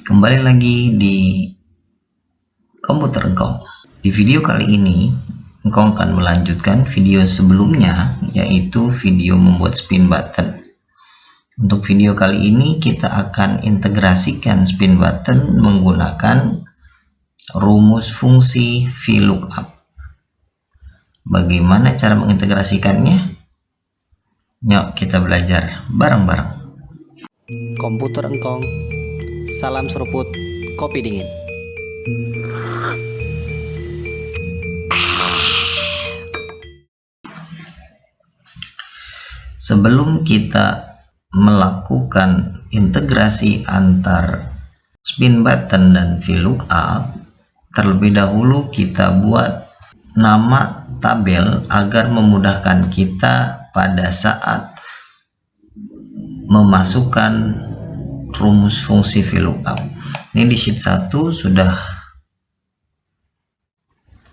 Kembali lagi di komputer engkau. Di video kali ini engkau akan melanjutkan video sebelumnya, yaitu video membuat spin button. Untuk video kali ini kita akan integrasikan spin button menggunakan rumus fungsi VLOOKUP. Bagaimana cara mengintegrasikannya? Yuk kita belajar bareng-bareng. Komputer engkong, salam seruput kopi dingin. Sebelum kita melakukan integrasi antar spin button dan VLOOKUP, terlebih dahulu kita buat nama tabel agar memudahkan kita pada saat memasukkan rumus fungsi VLOOKUP. Ini di sheet 1 sudah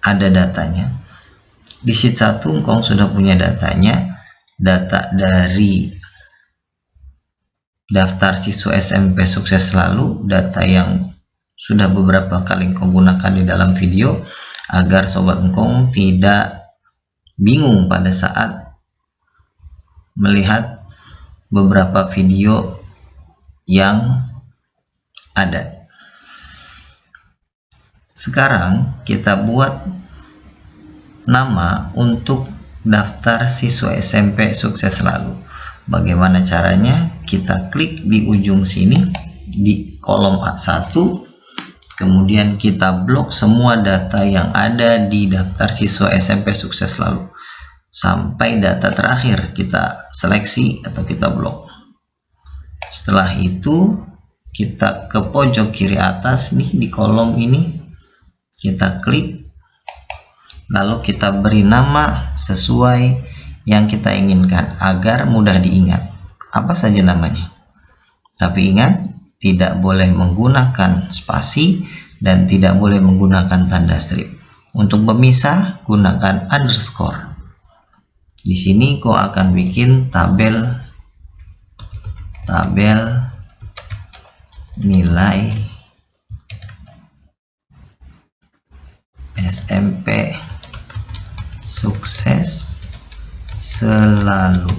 ada datanya. Di sheet 1 engkau sudah punya datanya, data dari daftar siswa SMP sukses selalu, data yang sudah beberapa kali engkau gunakan di dalam video agar sobat engkau tidak bingung pada saat melihat beberapa video yang ada. Sekarang kita buat nama untuk daftar siswa SMP sukses selalu. Bagaimana caranya? Kita klik di ujung sini di kolom A1, kemudian kita blok semua data yang ada di daftar siswa SMP sukses selalu sampai data terakhir kita seleksi atau kita blok. Setelah itu kita ke pojok kiri atas nih di kolom ini, kita klik, lalu kita beri nama sesuai yang kita inginkan agar mudah diingat. Apa saja namanya, tapi ingat tidak boleh menggunakan spasi dan tidak boleh menggunakan tanda strip. Untuk pemisah gunakan underscore. Di sini kau akan bikin tabel nilai SMP sukses selalu.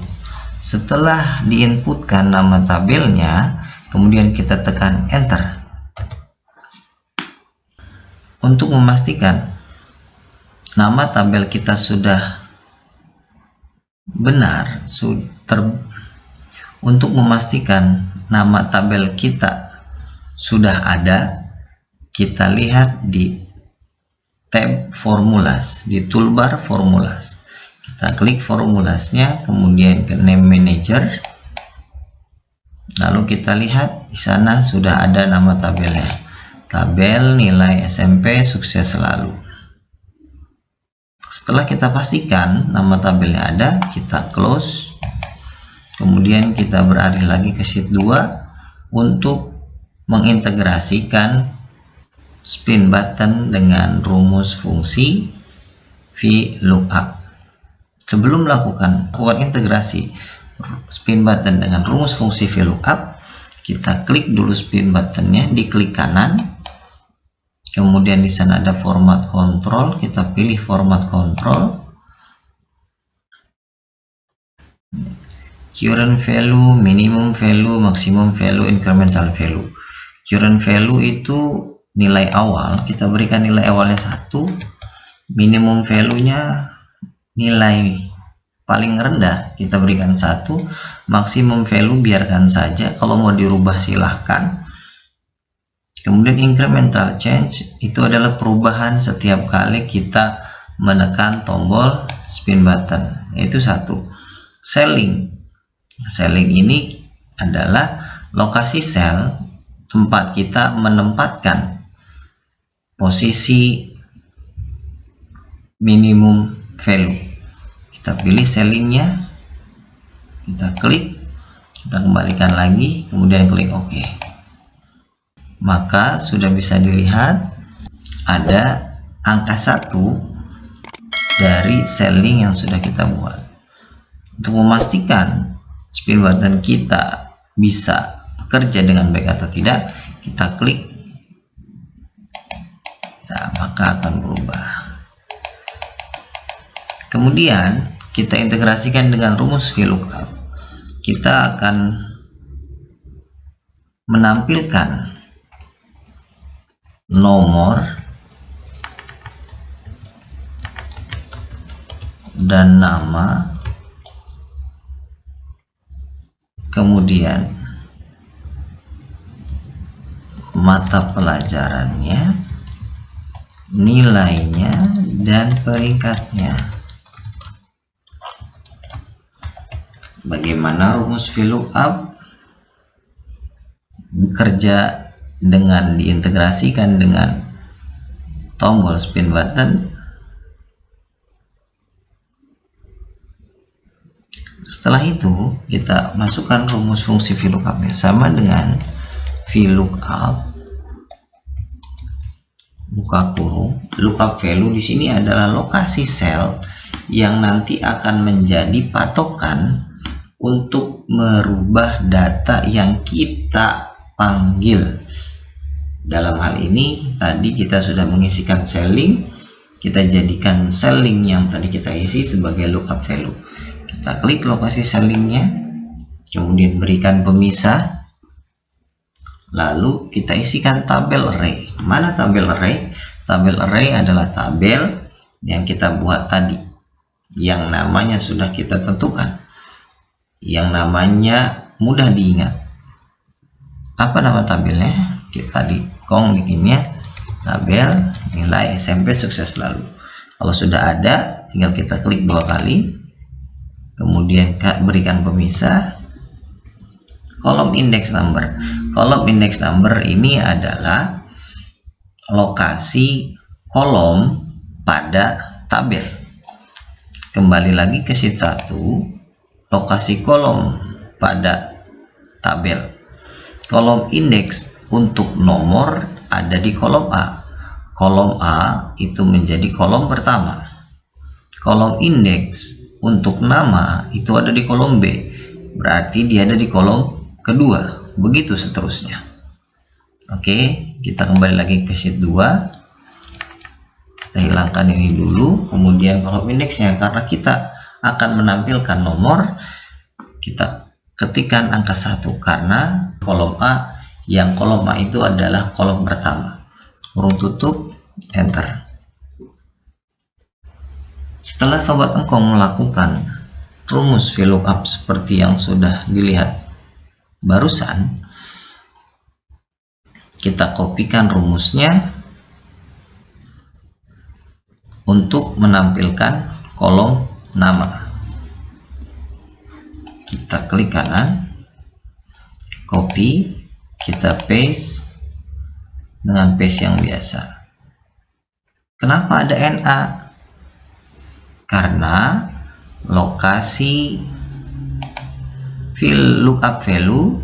Setelah diinputkan nama tabelnya, kemudian kita tekan enter. Untuk memastikan nama tabel kita sudah benar, untuk memastikan nama tabel kita sudah ada, kita lihat di tab formulas di toolbar formulas. Kita klik formulasnya, kemudian ke name manager, lalu kita lihat di sana sudah ada nama tabelnya, tabel nilai SMP sukses selalu. Setelah kita pastikan nama tabelnya ada, kita close, kemudian kita beralih lagi ke sheet 2 untuk mengintegrasikan spin button dengan rumus fungsi VLOOKUP. Sebelum melakukan integrasi spin button dengan rumus fungsi VLOOKUP, kita klik dulu spin buttonnya di klik kanan, kemudian di sana ada format control, kita pilih format control, current value, minimum value, maximum value, incremental value. Current value itu nilai awal, kita berikan nilai awalnya 1, minimum value-nya nilai paling rendah kita berikan 1, maksimum value biarkan saja, kalau mau dirubah silahkan. Kemudian incremental change itu adalah perubahan setiap kali kita menekan tombol spin button, yaitu 1. Selling ini adalah lokasi sel tempat kita menempatkan posisi minimum value. Kita pilih sellingnya, kita klik, kita kembalikan lagi, kemudian klik OK. Maka sudah bisa dilihat ada angka 1 dari selling yang sudah kita buat. Untuk memastikan spin button kita bisa bekerja dengan baik atau tidak, kita klik, nah, maka akan berubah. Kemudian kita integrasikan dengan rumus VLOOKUP. Kita akan menampilkan nomor dan nama, kemudian mata pelajarannya, nilainya, dan peringkatnya. Bagaimana rumus VLOOKUP bekerja dengan diintegrasikan dengan tombol spin button? Setelah itu kita masukkan rumus fungsi VLOOKUP-nya, sama dengan VLOOKUP buka kurung lookup value. Di sini adalah lokasi sel yang nanti akan menjadi patokan untuk merubah data yang kita panggil. Dalam hal ini tadi kita sudah mengisikan cell link, kita jadikan cell link yang tadi kita isi sebagai lookup value. Kita klik lokasi cell linknya, kemudian berikan pemisah, lalu kita isikan tabel array. Mana tabel array? Tabel array adalah tabel yang kita buat tadi, yang namanya sudah kita tentukan, yang namanya mudah diingat. Apa nama tabelnya? Kita di Kong bikinnya tabel nilai SMP sukses selalu. Kalau sudah ada, tinggal kita klik 2 kali, kemudian berikan pemisah, kolom index number. Kolom index number ini adalah lokasi kolom pada tabel. Kembali lagi ke sheet 1, lokasi kolom pada tabel. Kolom indeks untuk nomor ada di kolom A. Kolom A itu menjadi kolom pertama. Kolom indeks untuk nama itu ada di kolom B. Berarti dia ada di kolom kedua. Begitu seterusnya. Oke, kita kembali lagi ke sheet 2. Kita hilangkan ini dulu. Kemudian kolom indeksnya, karena kita akan menampilkan nomor, kita ketikkan angka 1 karena kolom A, yang kolom A itu adalah kolom pertama. Kurung tutup, enter. Setelah sobat engkong melakukan rumus VLOOKUP seperti yang sudah dilihat barusan, kita kopikan rumusnya untuk menampilkan kolom nama. Kita klik kanan, copy, kita paste dengan paste yang biasa. Kenapa ada NA? Karena lokasi VLOOKUP value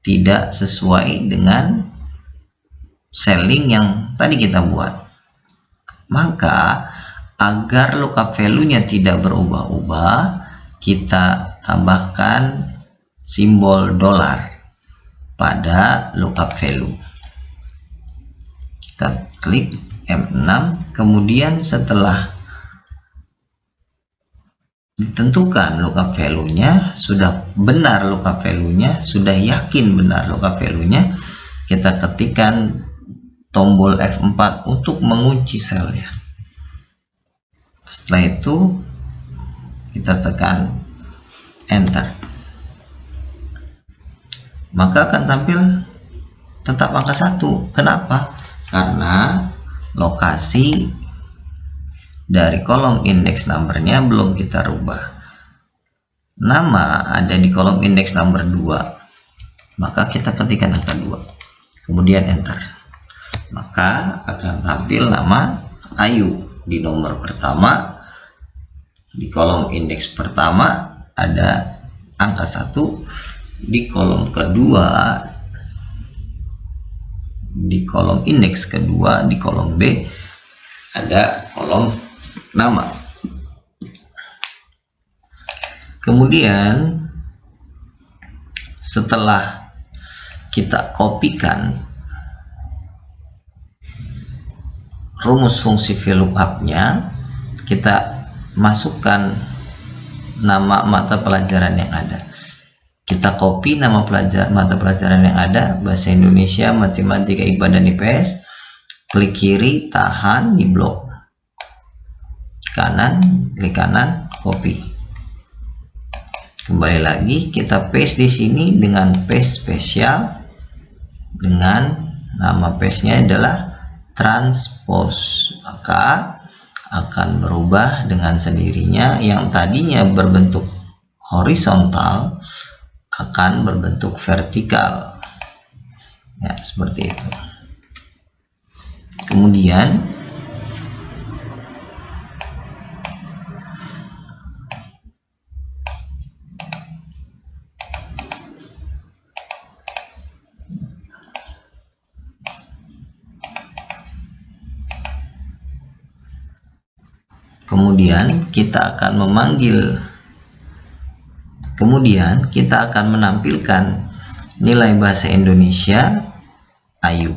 tidak sesuai dengan cell link yang tadi kita buat. Maka agar lookup value-nya tidak berubah-ubah, kita tambahkan simbol dolar pada lookup value. Kita klik M6, kemudian setelah ditentukan lookup value-nya, sudah benar lookup value-nya, sudah yakin benar lookup value-nya, kita ketikkan tombol F4 untuk mengunci selnya. Setelah itu kita tekan enter, maka akan tampil tetap angka 1. Kenapa? Karena lokasi dari kolom index numbernya belum kita rubah. Nama ada di kolom index number 2, maka kita ketikkan angka 2, kemudian enter, maka akan tampil nama Ayu di nomor pertama. Di kolom indeks pertama ada angka 1, di kolom kedua, di kolom indeks kedua, di kolom B ada kolom nama. Kemudian setelah kita kopikan rumus fungsi VLOOKUP-nya, kita masukkan nama mata pelajaran yang ada. Kita copy nama mata pelajaran yang ada, bahasa Indonesia, matematika, IPA, dan IPS. Klik kiri, tahan di blok kanan, klik kanan, copy. Kembali lagi, kita paste di sini dengan paste spesial, dengan nama paste-nya adalah transpose. Maka akan berubah dengan sendirinya, yang tadinya berbentuk horizontal akan berbentuk vertikal, ya, seperti itu. Kemudian kita akan menampilkan nilai bahasa Indonesia Ayu.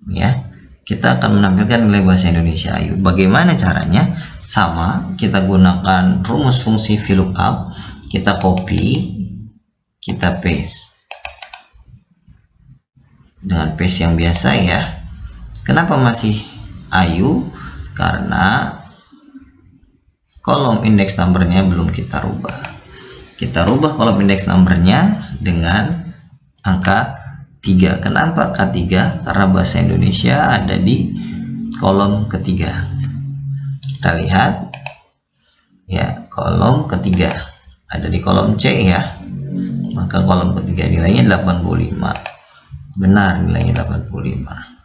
Ya, kita akan menampilkan nilai bahasa Indonesia Ayu. Bagaimana caranya? Sama, kita gunakan rumus fungsi VLOOKUP, kita copy, kita paste dengan paste yang biasa ya. Kenapa masih Ayu? Karena kolom index numbernya belum kita rubah. Kita rubah kolom index numbernya dengan angka 3. Kenapa K3? Karena bahasa Indonesia ada di kolom ketiga. Kita lihat ya, kolom ketiga ada di kolom C ya. Maka kolom ketiga nilainya 85. Benar, nilainya 85.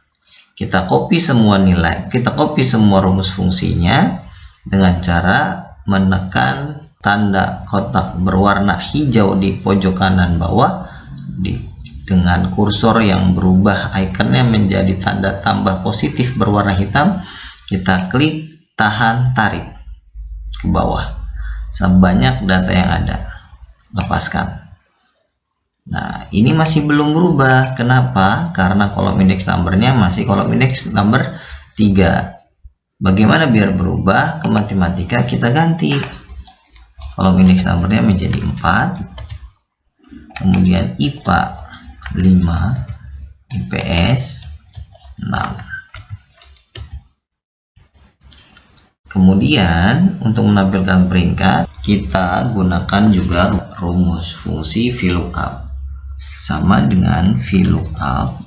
Kita copy semua nilai, kita copy semua rumus fungsinya dengan cara menekan tanda kotak berwarna hijau di pojok kanan bawah dengan kursor yang berubah ikonnya menjadi tanda tambah positif berwarna hitam. Kita klik, tahan, tarik ke bawah sebanyak data yang ada, lepaskan. Nah, ini masih belum berubah. Kenapa? Karena kolom index numbernya masih kolom index number 3. Bagaimana biar berubah? Ke matematika kita ganti kolom index numbernya menjadi 4, kemudian IPA 5, IPS 6. Kemudian untuk menampilkan peringkat, kita gunakan juga rumus fungsi VLOOKUP. Sama dengan VLOOKUP,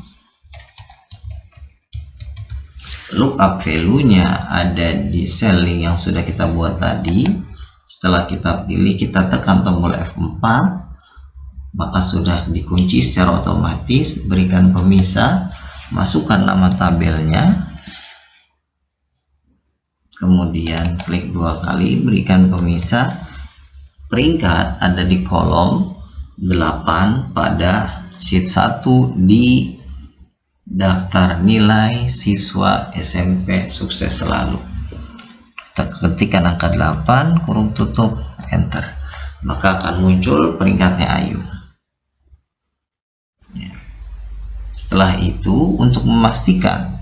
lookup value-nya ada di sel yang sudah kita buat tadi. Setelah kita pilih, kita tekan tombol F4, maka sudah dikunci secara otomatis. Berikan pemisah, masukkan nama tabelnya, kemudian klik 2 kali, berikan pemisah. Peringkat ada di kolom 8 pada sheet 1 di daftar nilai siswa SMP Sukses Selalu. Kita ketikkan angka 8, kurung tutup, enter, maka akan muncul peringkatnya Ayu. Setelah itu, untuk memastikan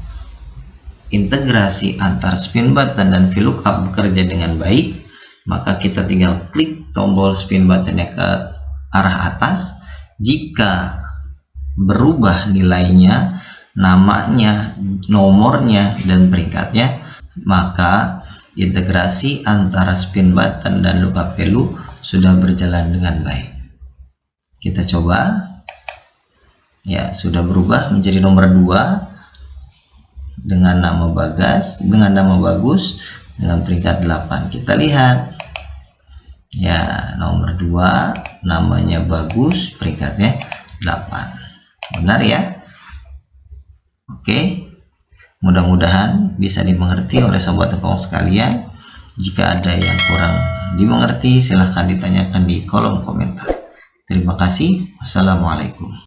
integrasi antar spin button dan VLOOKUP bekerja dengan baik, maka kita tinggal klik tombol spin buttonnya ke arah atas. Jika berubah nilainya, namanya, nomornya, dan peringkatnya, maka integrasi antara spin button dan lookup value sudah berjalan dengan baik. Kita coba. Ya, sudah berubah menjadi nomor 2 dengan nama Bagas, dengan nama Bagus, dengan peringkat 8. Kita lihat. Ya, nomor 2 namanya Bagus, peringkatnya 8. Benar ya? Oke. Mudah-mudahan bisa dimengerti oleh sobat engkong sekalian. Jika ada yang kurang dimengerti, silahkan ditanyakan di kolom komentar. Terima kasih. Wassalamualaikum.